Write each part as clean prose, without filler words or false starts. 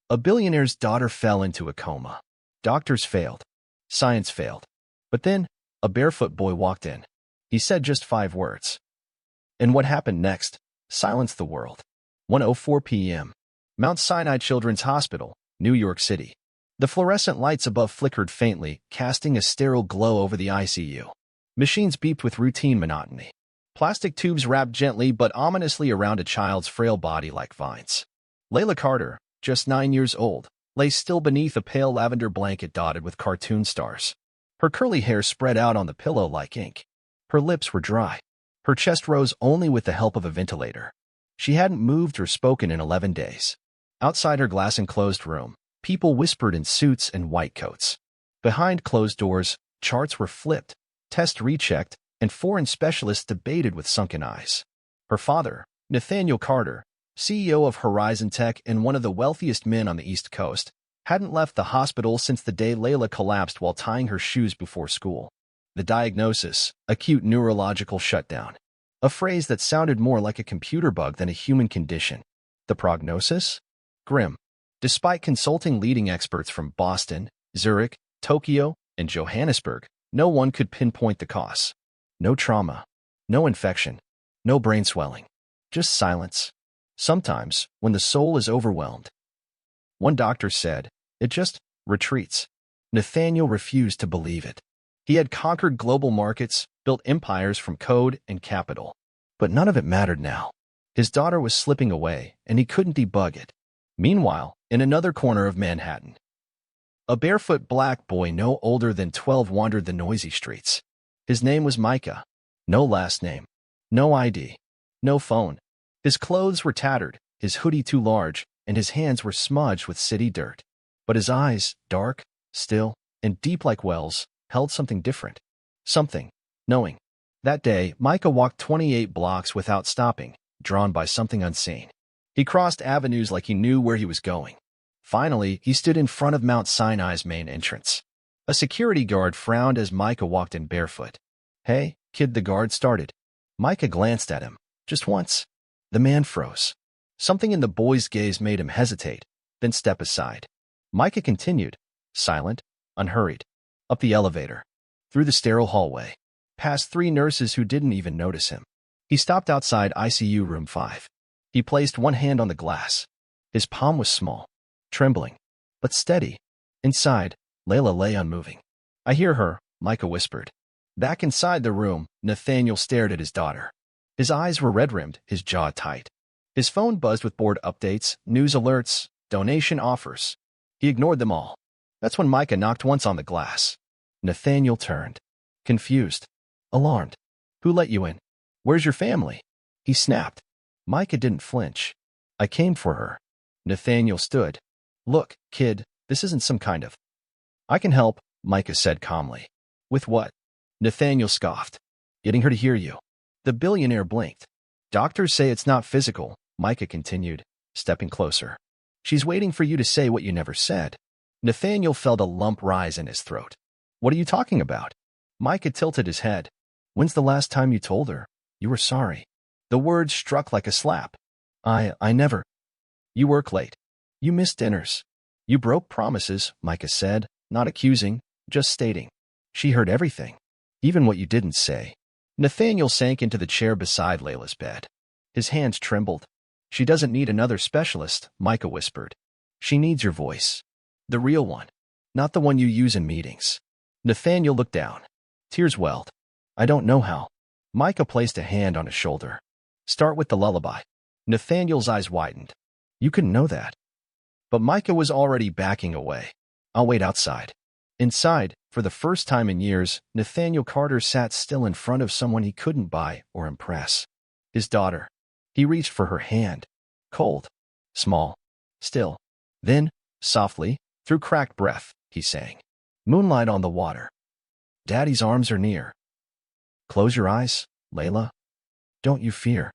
A billionaire's daughter fell into a coma. Doctors failed. Science failed. But then, a barefoot boy walked in. He said just 5 words. And what happened next silenced the world. 1:04 p.m. Mount Sinai Children's Hospital, New York City. The fluorescent lights above flickered faintly, casting a sterile glow over the ICU. Machines beeped with routine monotony. Plastic tubes wrapped gently but ominously around a child's frail body like vines. Layla Carter, just 9 years old, lay still beneath a pale lavender blanket dotted with cartoon stars. Her curly hair spread out on the pillow like ink. Her lips were dry. Her chest rose only with the help of a ventilator. She hadn't moved or spoken in 11 days. Outside her glass-enclosed room, people whispered in suits and white coats. Behind closed doors, charts were flipped, tests rechecked, and foreign specialists debated with sunken eyes. Her father, Nathaniel Carter, CEO of Horizon Tech and one of the wealthiest men on the East Coast, hadn't left the hospital since the day Layla collapsed while tying her shoes before school. The diagnosis, acute neurological shutdown. A phrase that sounded more like a computer bug than a human condition. The prognosis? Grim. Despite consulting leading experts from Boston, Zurich, Tokyo, and Johannesburg, no one could pinpoint the cause. No trauma. No infection. No brain swelling. Just silence. Sometimes, when the soul is overwhelmed. One doctor said, it just retreats. Nathaniel refused to believe it. He had conquered global markets, built empires from code and capital. But none of it mattered now. His daughter was slipping away, and he couldn't debug it. Meanwhile, in another corner of Manhattan, a barefoot black boy no older than 12 wandered the noisy streets. His name was Micah. No last name. No ID. No phone. His clothes were tattered, his hoodie too large, and his hands were smudged with city dirt. But his eyes, dark, still, and deep like wells, held something different. Something. Knowing. That day, Micah walked 28 blocks without stopping, drawn by something unseen. He crossed avenues like he knew where he was going. Finally, he stood in front of Mount Sinai's main entrance. A security guard frowned as Micah walked in barefoot. Hey, kid, the guard started. Micah glanced at him. Just once. The man froze. Something in the boy's gaze made him hesitate, then step aside. Micah continued, silent, unhurried, up the elevator, through the sterile hallway, past 3 nurses who didn't even notice him. He stopped outside ICU room 5. He placed one hand on the glass. His palm was small, trembling, but steady. Inside, Layla lay unmoving. I hear her, Micah whispered. Back inside the room, Nathaniel stared at his daughter. His eyes were red-rimmed, his jaw tight. His phone buzzed with board updates, news alerts, donation offers. He ignored them all. That's when Micah knocked once on the glass. Nathaniel turned. Confused. Alarmed. Who let you in? Where's your family? He snapped. Micah didn't flinch. I came for her. Nathaniel stood. Look, kid, this isn't some kind of... I can help, Micah said calmly. With what? Nathaniel scoffed. Getting her to hear you. The billionaire blinked. Doctors say it's not physical, Micah continued, stepping closer. She's waiting for you to say what you never said. Nathaniel felt a lump rise in his throat. What are you talking about? Micah tilted his head. When's the last time you told her? You were sorry. The words struck like a slap. I never. You work late. You missed dinners. You broke promises, Micah said, not accusing, just stating. She heard everything. Even what you didn't say. Nathaniel sank into the chair beside Layla's bed. His hands trembled. She doesn't need another specialist, Micah whispered. She needs your voice. The real one. Not the one you use in meetings. Nathaniel looked down. Tears welled. I don't know how. Micah placed a hand on his shoulder. Start with the lullaby. Nathaniel's eyes widened. You couldn't know that. But Micah was already backing away. I'll wait outside. Inside, for the first time in years, Nathaniel Carter sat still in front of someone he couldn't buy or impress. His daughter. He reached for her hand. Cold. Small. Still. Then, softly, through cracked breath, he sang. Moonlight on the water. Daddy's arms are near. Close your eyes, Layla. Don't you fear.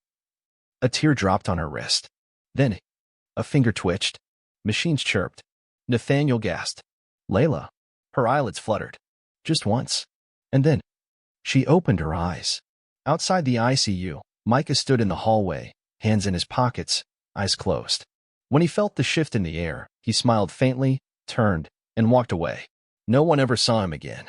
A tear dropped on her wrist. Then, a finger twitched. Machines chirped. Nathaniel gasped. Layla. Her eyelids fluttered. Just once. And then, she opened her eyes. Outside the ICU, Micah stood in the hallway, hands in his pockets, eyes closed. When he felt the shift in the air, he smiled faintly, turned, and walked away. No one ever saw him again.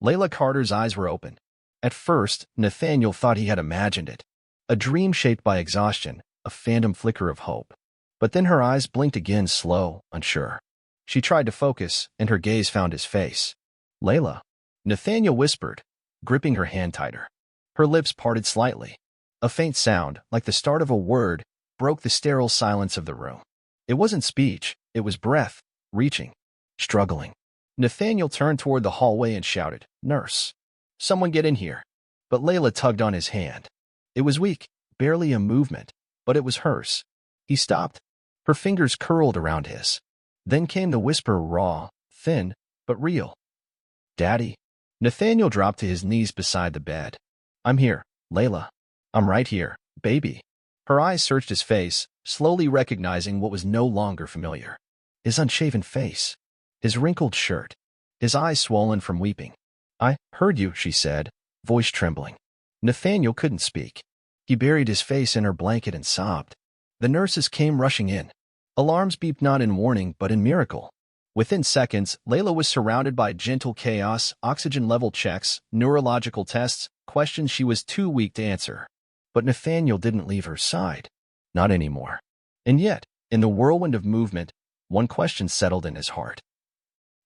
Layla Carter's eyes were open. At first, Nathaniel thought he had imagined it. A dream shaped by exhaustion, a phantom flicker of hope. But then her eyes blinked again, slow, unsure. She tried to focus, and her gaze found his face. "Layla," Nathaniel whispered, gripping her hand tighter. Her lips parted slightly. A faint sound, like the start of a word, broke the sterile silence of the room. It wasn't speech, it was breath, reaching, struggling. Nathaniel turned toward the hallway and shouted, "Nurse! Someone get in here." But Layla tugged on his hand. It was weak, barely a movement, but it was hers. He stopped. Her fingers curled around his. Then came the whisper, raw, thin, but real. "Daddy." Nathaniel dropped to his knees beside the bed. "I'm here, Layla. I'm right here, baby." Her eyes searched his face, slowly recognizing what was no longer familiar. His unshaven face, his wrinkled shirt, his eyes swollen from weeping. "I heard you," she said, voice trembling. Nathaniel couldn't speak. He buried his face in her blanket and sobbed. The nurses came rushing in. Alarms beeped not in warning, but in miracle. Within seconds, Layla was surrounded by gentle chaos, oxygen level checks, neurological tests, questions she was too weak to answer. But Nathaniel didn't leave her side. Not anymore. And yet, in the whirlwind of movement, one question settled in his heart.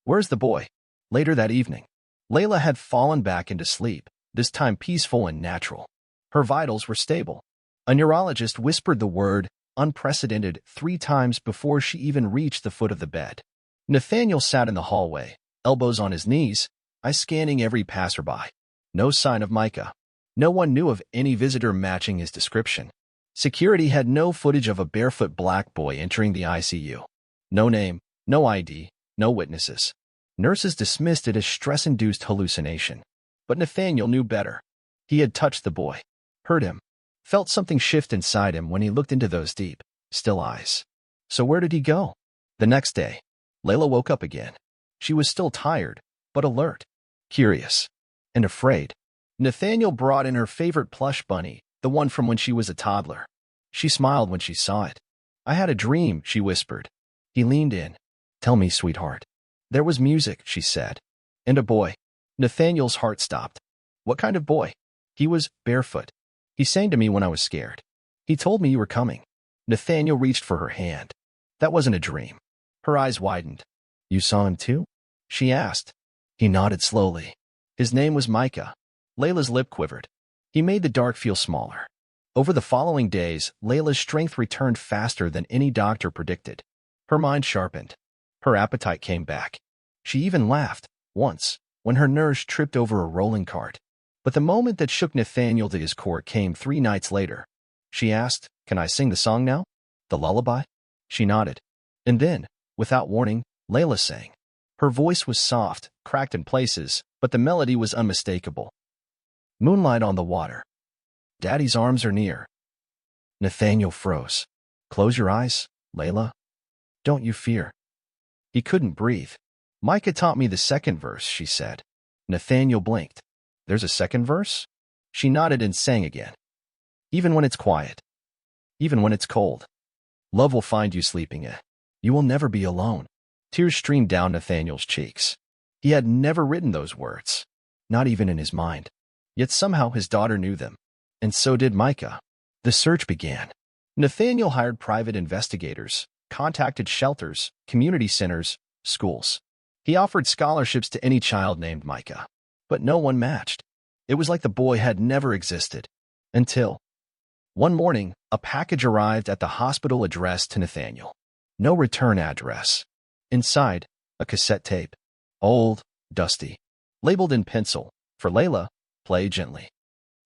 "Where's the boy?" Later that evening, Layla had fallen back into sleep, this time peaceful and natural. Her vitals were stable. A neurologist whispered the word, unprecedented, 3 times before she even reached the foot of the bed. Nathaniel sat in the hallway, elbows on his knees, eyes scanning every passerby. No sign of Micah. No one knew of any visitor matching his description. Security had no footage of a barefoot black boy entering the ICU. No name, no ID, no witnesses. Nurses dismissed it as stress-induced hallucination. But Nathaniel knew better. He had touched the boy, heard him, felt something shift inside him when he looked into those deep, still eyes. So where did he go? The next day, Layla woke up again. She was still tired, but alert, curious, and afraid. Nathaniel brought in her favorite plush bunny, the one from when she was a toddler. She smiled when she saw it. "I had a dream," she whispered. He leaned in. "Tell me, sweetheart." "There was music," she said. "And a boy." Nathaniel's heart stopped. "What kind of boy?" "He was barefoot. He sang to me when I was scared. He told me you were coming." Nathaniel reached for her hand. "That wasn't a dream." Her eyes widened. "You saw him too?" she asked. He nodded slowly. His name was Micah. Layla's lip quivered. He made the dark feel smaller. Over the following days, Layla's strength returned faster than any doctor predicted. Her mind sharpened. Her appetite came back. She even laughed, once, when her nurse tripped over a rolling cart. But the moment that shook Nathaniel to his core came 3 nights later. She asked, "Can I sing the song now? The lullaby?" She nodded. And then, without warning, Layla sang. Her voice was soft, cracked in places, but the melody was unmistakable. "Moonlight on the water. Daddy's arms are near." Nathaniel froze. "Close your eyes, Layla. Don't you fear." He couldn't breathe. "Micah taught me the second verse," she said. Nathaniel blinked. "There's a second verse?" She nodded and sang again. "Even when it's quiet. Even when it's cold. Love will find you sleeping in. You will never be alone." Tears streamed down Nathaniel's cheeks. He had never written those words, not even in his mind. Yet somehow his daughter knew them. And so did Micah. The search began. Nathaniel hired private investigators, contacted shelters, community centers, schools. He offered scholarships to any child named Micah. But no one matched. It was like the boy had never existed. Until one morning, a package arrived at the hospital addressed to Nathaniel. No return address. Inside, a cassette tape. Old, dusty. Labeled in pencil, "For Layla, play gently."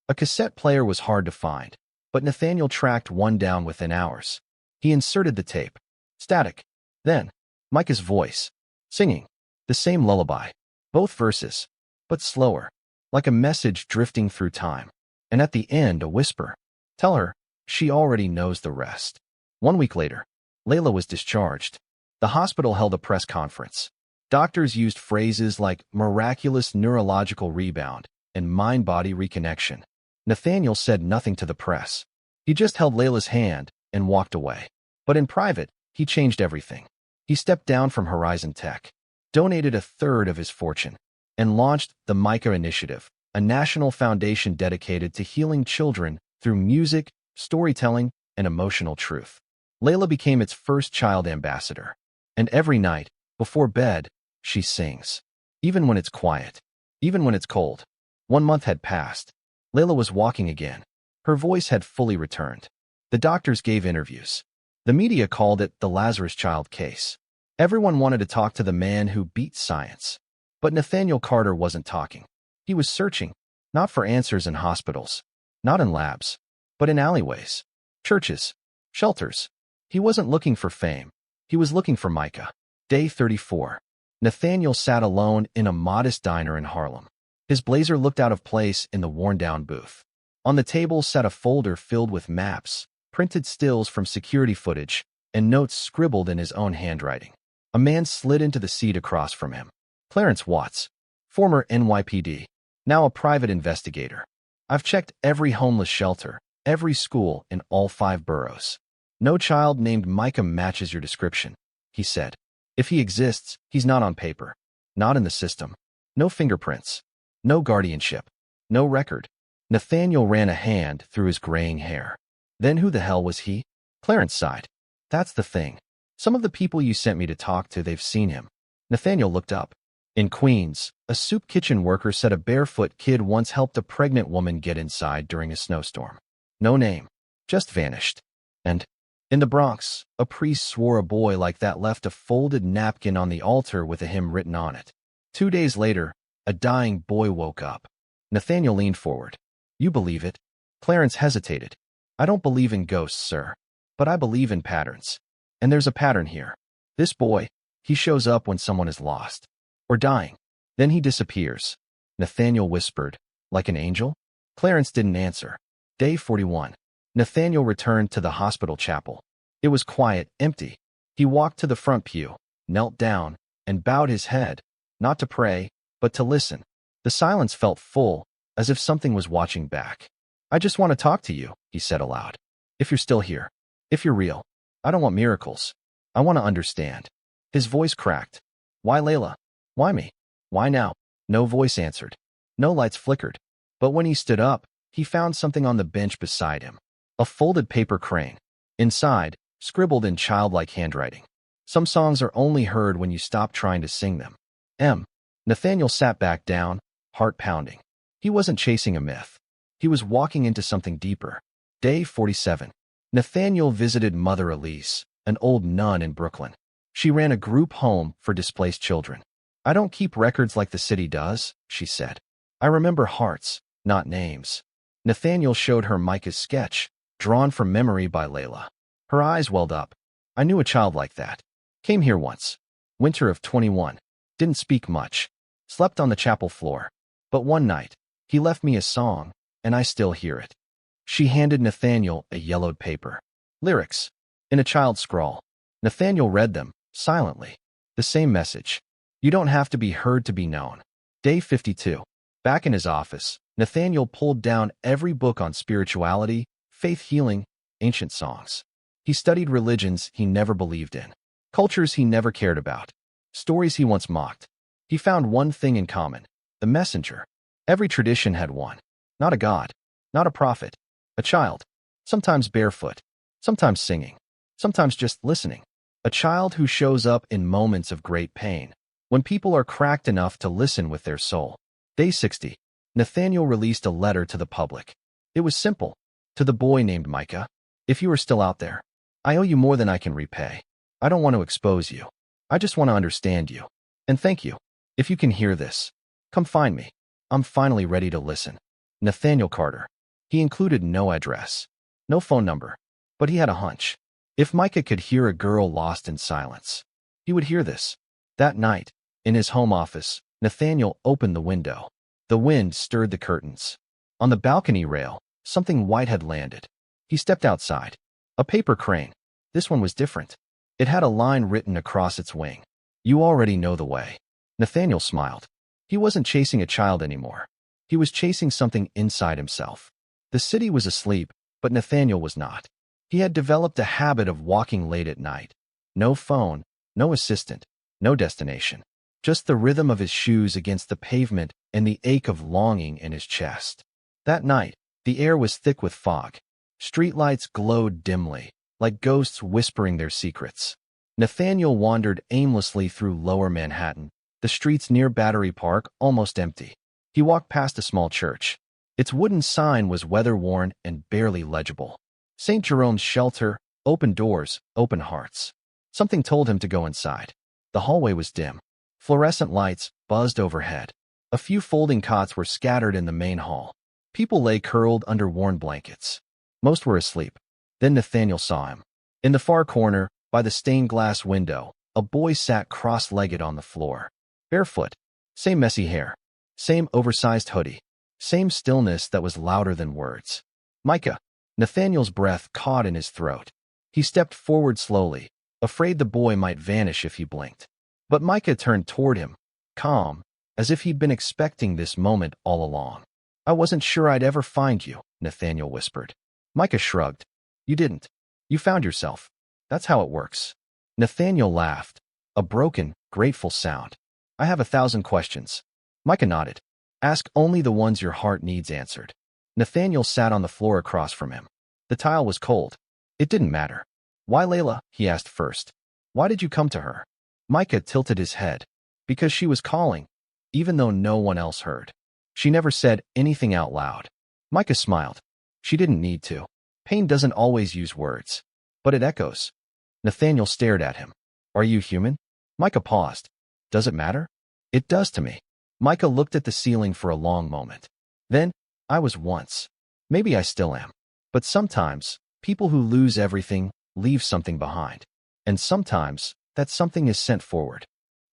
A cassette player was hard to find, but Nathaniel tracked one down within hours. He inserted the tape. Static. Then, Micah's voice, singing. The same lullaby. Both verses, but slower, like a message drifting through time. And at the end, a whisper. "Tell her, she already knows the rest." 1 week later, Layla was discharged. The hospital held a press conference. Doctors used phrases like miraculous neurological rebound and mind-body reconnection. Nathaniel said nothing to the press. He just held Layla's hand and walked away. But in private, He changed everything. He stepped down from Horizon Tech, donated a third of his fortune, and launched the Micah Initiative, a national foundation dedicated to healing children through music, storytelling, and emotional truth. Layla became its first child ambassador. And every night, before bed, she sings. Even when it's quiet. Even when it's cold. 1 month had passed. Layla was walking again. Her voice had fully returned. The doctors gave interviews. The media called it the Lazarus Child case. Everyone wanted to talk to the man who beat science. But Nathaniel Carter wasn't talking. He was searching, not for answers in hospitals, not in labs, but in alleyways, churches, shelters. He wasn't looking for fame. He was looking for Micah. Day 34. Nathaniel sat alone in a modest diner in Harlem. His blazer looked out of place in the worn-down booth. On the table sat a folder filled with maps, printed stills from security footage, and notes scribbled in his own handwriting. A man slid into the seat across from him. Clarence Watts, former NYPD, now a private investigator. I've checked every homeless shelter, every school in all 5 boroughs. No child named Micah matches your description, he said. If he exists, he's not on paper, not in the system. No fingerprints, no guardianship, no record. Nathaniel ran a hand through his graying hair. Then who the hell was he? Clarence sighed. That's the thing. Some of the people you sent me to talk to, they've seen him. Nathaniel looked up. In Queens, a soup kitchen worker said a barefoot kid once helped a pregnant woman get inside during a snowstorm. No name. Just vanished. And in the Bronx, a priest swore a boy like that left a folded napkin on the altar with a hymn written on it. 2 days later, a dying boy woke up. Nathaniel leaned forward. You believe it? Clarence hesitated. I don't believe in ghosts, sir. But I believe in patterns. And there's a pattern here. This boy, he shows up when someone is lost. Or dying. Then he disappears. Nathaniel whispered. Like an angel? Clarence didn't answer. Day 41. Nathaniel returned to the hospital chapel. It was quiet, empty. He walked to the front pew, knelt down, and bowed his head, not to pray, but to listen. The silence felt full, as if something was watching back. I just want to talk to you, he said aloud. If you're still here. If you're real. I don't want miracles. I want to understand. His voice cracked. Why Layla? Why me? Why now? No voice answered. No lights flickered. But when he stood up, he found something on the bench beside him. A folded paper crane. Inside, scribbled in childlike handwriting. Some songs are only heard when you stop trying to sing them. Nathaniel sat back down, heart pounding. He wasn't chasing a myth. He was walking into something deeper. Day 47. Nathaniel visited Mother Elise, an old nun in Brooklyn. She ran a group home for displaced children. I don't keep records like the city does, she said. I remember hearts, not names. Nathaniel showed her Micah's sketch, drawn from memory by Layla. Her eyes welled up. I knew a child like that. Came here once. Winter of 21. Didn't speak much. Slept on the chapel floor. But one night, he left me a song, and I still hear it. She handed Nathaniel a yellowed paper. Lyrics. In a child's scrawl. Nathaniel read them, silently. The same message. You don't have to be heard to be known. Day 52. Back in his office, Nathaniel pulled down every book on spirituality, faith healing, ancient songs. He studied religions he never believed in, cultures he never cared about, stories he once mocked. He found one thing in common, the messenger. Every tradition had one. Not a god, not a prophet, a child, sometimes barefoot, sometimes singing, sometimes just listening. A child who shows up in moments of great pain, when people are cracked enough to listen with their soul. Day 60. Nathaniel released a letter to the public. It was simple. To the boy named Micah. If you are still out there, I owe you more than I can repay. I don't want to expose you. I just want to understand you. And thank you. If you can hear this, come find me. I'm finally ready to listen. Nathaniel Carter. He included no address, no phone number, but he had a hunch. If Micah could hear a girl lost in silence, he would hear this. That night, in his home office, Nathaniel opened the window. The wind stirred the curtains. On the balcony rail, something white had landed. He stepped outside. A paper crane. This one was different. It had a line written across its wing. You already know the way. Nathaniel smiled. He wasn't chasing a child anymore. He was chasing something inside himself. The city was asleep, but Nathaniel was not. He had developed a habit of walking late at night, No phone, no assistant, no destination. Just the rhythm of his shoes against the pavement and the ache of longing in his chest. That night, the air was thick with fog. Streetlights glowed dimly, like ghosts whispering their secrets. Nathaniel wandered aimlessly through lower Manhattan, the streets near Battery Park almost empty. He walked past a small church. Its wooden sign was weather-worn and barely legible. St. Jerome's Shelter, open doors, open hearts. Something told him to go inside. The hallway was dim. Fluorescent lights buzzed overhead. A few folding cots were scattered in the main hall. People lay curled under worn blankets. Most were asleep. Then Nathaniel saw him. In the far corner, by the stained glass window, a boy sat cross-legged on the floor. Barefoot. Same messy hair. Same oversized hoodie. Same stillness that was louder than words. Micah. Nathaniel's breath caught in his throat. He stepped forward slowly, afraid the boy might vanish if he blinked. But Micah turned toward him, calm, as if he'd been expecting this moment all along. I wasn't sure I'd ever find you, Nathaniel whispered. Micah shrugged. You didn't. You found yourself. That's how it works. Nathaniel laughed, a broken, grateful sound. I have 1,000 questions. Micah nodded. Ask only the ones your heart needs answered. Nathaniel sat on the floor across from him. The tile was cold. It didn't matter. Why Layla? He asked first. Why did you come to her? Micah tilted his head. Because she was calling, even though no one else heard. She never said anything out loud. Micah smiled. She didn't need to. Pain doesn't always use words. But it echoes. Nathaniel stared at him. Are you human? Micah paused. Does it matter? It does to me. Micah looked at the ceiling for a long moment. Then, I was once. Maybe I still am. But sometimes, people who lose everything leave something behind. And sometimes, that something is sent forward.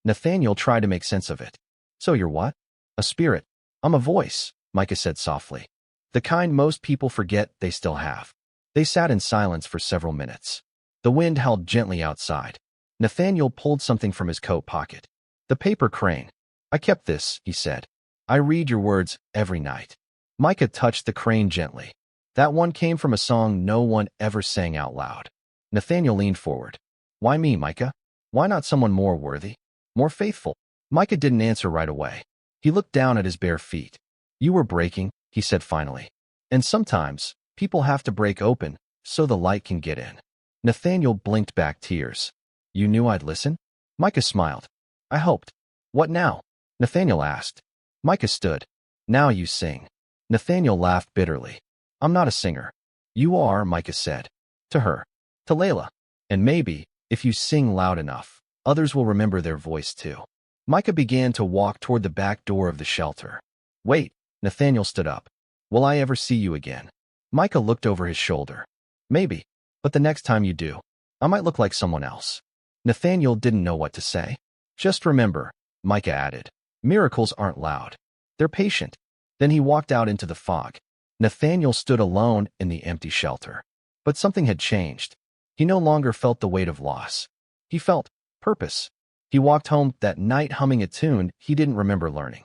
Nathaniel tried to make sense of it. So you're what? A spirit. I'm a voice, Micah said softly. The kind most people forget they still have. They sat in silence for several minutes. The wind howled gently outside. Nathaniel pulled something from his coat pocket. The paper crane. I kept this, he said. I read your words every night. Micah touched the crane gently. That one came from a song no one ever sang out loud. Nathaniel leaned forward. Why me, Micah? Why not someone more worthy? More faithful? Micah didn't answer right away. He looked down at his bare feet. You were breaking, he said finally. And sometimes, people have to break open so the light can get in. Nathaniel blinked back tears. You knew I'd listen? Micah smiled. I hoped. What now? Nathaniel asked. Micah stood. Now you sing. Nathaniel laughed bitterly. I'm not a singer. You are, Micah said. To her. To Layla. And maybe, if you sing loud enough, others will remember their voice too. Micah began to walk toward the back door of the shelter. Wait, Nathaniel stood up. Will I ever see you again? Micah looked over his shoulder. Maybe, but the next time you do, I might look like someone else. Nathaniel didn't know what to say. Just remember, Micah added, miracles aren't loud. They're patient. Then he walked out into the fog. Nathaniel stood alone in the empty shelter. But something had changed. He no longer felt the weight of loss. He felt purpose. He walked home that night humming a tune he didn't remember learning.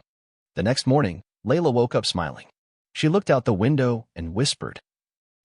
The next morning, Layla woke up smiling. She looked out the window and whispered,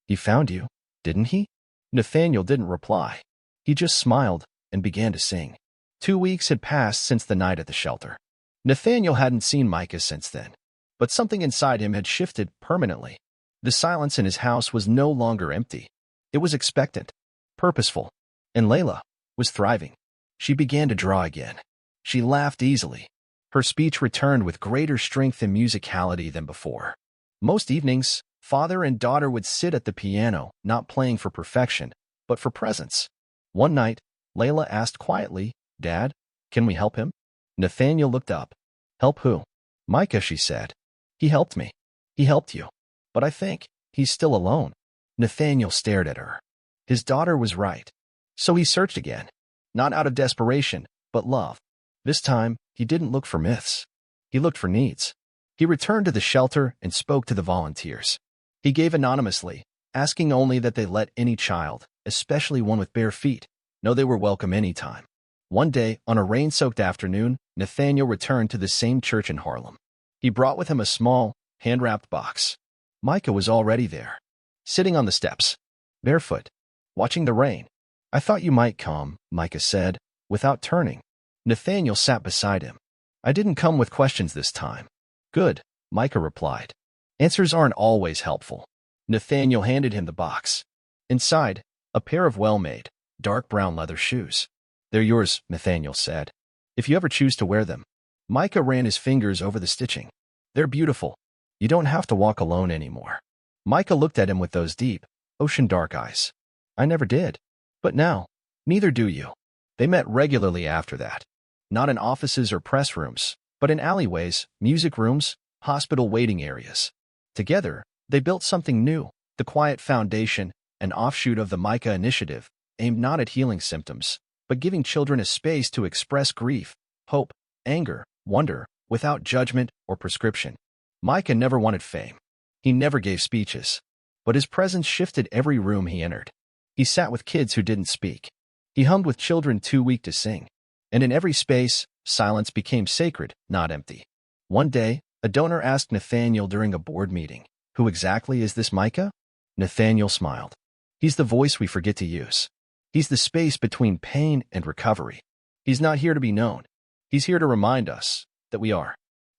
He found you, didn't he? Nathaniel didn't reply. He just smiled and began to sing. 2 weeks had passed since the night at the shelter. Nathaniel hadn't seen Micah since then, but something inside him had shifted permanently. The silence in his house was no longer empty. It was expectant, purposeful, and Layla was thriving. She began to draw again. She laughed easily. Her speech returned with greater strength and musicality than before. Most evenings, father and daughter would sit at the piano, not playing for perfection, but for presence. One night, Layla asked quietly, Dad, can we help him? Nathaniel looked up. Help who? Micah, she said. He helped me. He helped you. But I think he's still alone. Nathaniel stared at her. His daughter was right. So he searched again. Not out of desperation, but love. This time, he didn't look for myths. He looked for needs. He returned to the shelter and spoke to the volunteers. He gave anonymously, asking only that they let any child, especially one with bare feet, know they were welcome anytime. One day, on a rain-soaked afternoon, Nathaniel returned to the same church in Harlem. He brought with him a small, hand-wrapped box. Micah was already there, sitting on the steps, barefoot, watching the rain. I thought you might come, Micah said, without turning. Nathaniel sat beside him. I didn't come with questions this time. Good, Micah replied. Answers aren't always helpful. Nathaniel handed him the box. Inside, a pair of well-made, dark brown leather shoes. They're yours, Nathaniel said. If you ever choose to wear them. Micah ran his fingers over the stitching. They're beautiful. You don't have to walk alone anymore. Micah looked at him with those deep, ocean-dark eyes. I never did. But now, neither do you. They met regularly after that. Not in offices or press rooms, but in alleyways, music rooms, hospital waiting areas. Together, they built something new, the Quiet Foundation, an offshoot of the Micah Initiative, aimed not at healing symptoms, but giving children a space to express grief, hope, anger, wonder, without judgment or prescription. Micah never wanted fame. He never gave speeches. But his presence shifted every room he entered. He sat with kids who didn't speak. He hummed with children too weak to sing. And in every space, silence became sacred, not empty. One day, a donor asked Nathaniel during a board meeting, "Who exactly is this Micah?" Nathaniel smiled. He's the voice we forget to use. He's the space between pain and recovery. He's not here to be known. He's here to remind us that we are.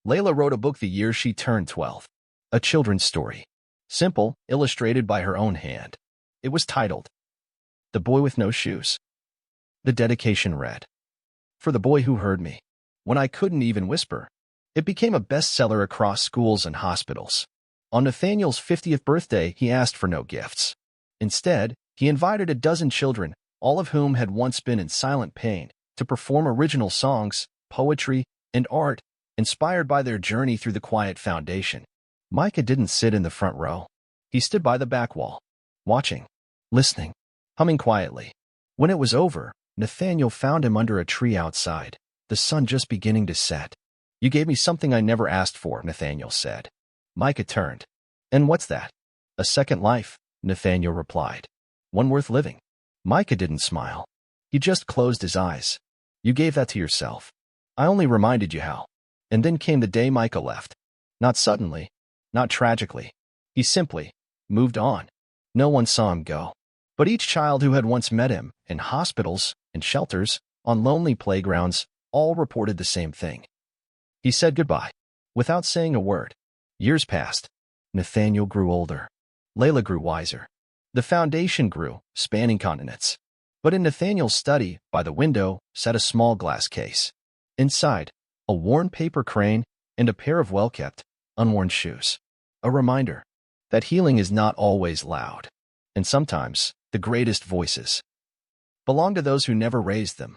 Layla wrote a book the year she turned 12. A children's story. Simple, illustrated by her own hand. It was titled, The Boy with No Shoes. The dedication read, For the boy who heard me, when I couldn't even whisper. It became a bestseller across schools and hospitals. On Nathaniel's 50th birthday, he asked for no gifts. Instead, he invited a dozen children, all of whom had once been in silent pain, to perform original songs, poetry, and art, inspired by their journey through the Quiet Foundation. Micah didn't sit in the front row. He stood by the back wall, watching, listening, humming quietly. When it was over, Nathaniel found him under a tree outside, the sun just beginning to set. You gave me something I never asked for, Nathaniel said. Micah turned. And what's that? A second life, Nathaniel replied. One worth living. Micah didn't smile. He just closed his eyes. You gave that to yourself. I only reminded you how. And then came the day Micah left. Not suddenly, not tragically. He simply moved on. No one saw him go. But each child who had once met him, in hospitals, in shelters, on lonely playgrounds, all reported the same thing. He said goodbye, without saying a word. Years passed. Nathaniel grew older. Layla grew wiser. The foundation grew, spanning continents. But in Nathaniel's study, by the window, sat a small glass case. Inside, a worn paper crane and a pair of well-kept, unworn shoes. A reminder that healing is not always loud. And sometimes, the greatest voices belong to those who never raised them.